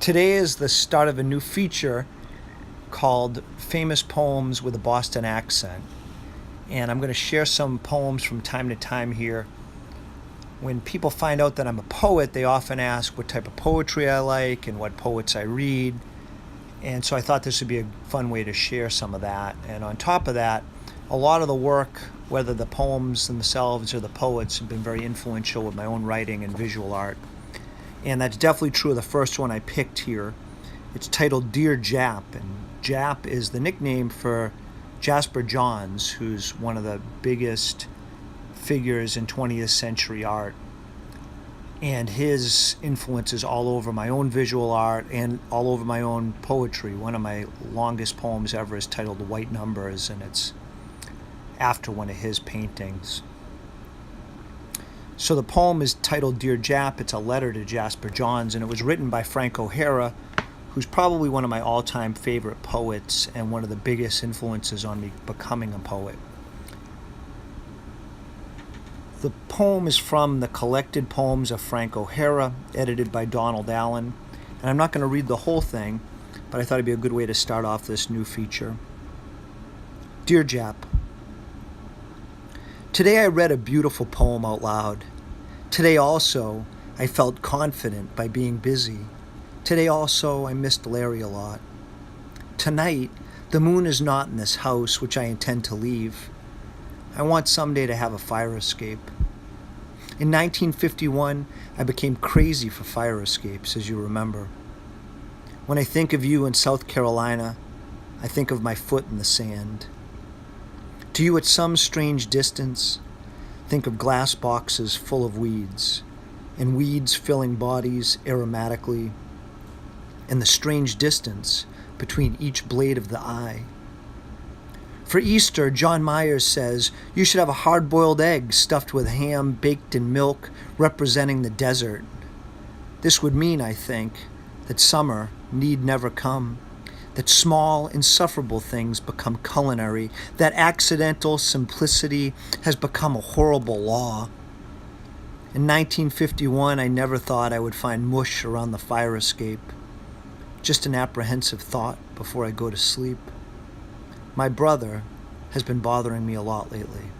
Today is the start of a new feature called Famous Poems with a Boston Accent. And I'm going to share some poems from time to time here. When people find out that I'm a poet, they often ask what type of poetry I like and what poets I read. And so I thought this would be a fun way to share some of that. And on top of that, a lot of the work, whether the poems themselves or the poets, have been very influential with my own writing and visual art. And that's definitely true of the first one I picked here. It's titled Dear Jap, and Jap is the nickname for Jasper Johns, who's one of the biggest figures in 20th century art. And his influence is all over my own visual art and all over my own poetry. One of my longest poems ever is titled White Numbers, and it's after one of his paintings. So the poem is titled Dear Jap. It's a letter to Jasper Johns, and it was written by Frank O'Hara, who's probably one of my all-time favorite poets and one of the biggest influences on me becoming a poet. The poem is from the Collected Poems of Frank O'Hara, edited by Donald Allen. And I'm not going to read the whole thing, but I thought it'd be a good way to start off this new feature. Dear Jap, today I read a beautiful poem out loud. Today also, I felt confident by being busy. Today also, I missed Larry a lot. Tonight, the moon is not in this house, which I intend to leave. I want someday to have a fire escape. In 1951, I became crazy for fire escapes, as you remember. When I think of you in South Carolina, I think of my foot in the sand. To you at some strange distance, think of glass boxes full of weeds, and weeds filling bodies aromatically, and the strange distance between each blade of the eye. For Easter, John Myers says you should have a hard-boiled egg stuffed with ham baked in milk, representing the desert. This would mean, I think, that summer need never come, that small, insufferable things become culinary, that accidental simplicity has become a horrible law. In 1951, I never thought I would find mush around the fire escape. Just an apprehensive thought before I go to sleep. My brother has been bothering me a lot lately.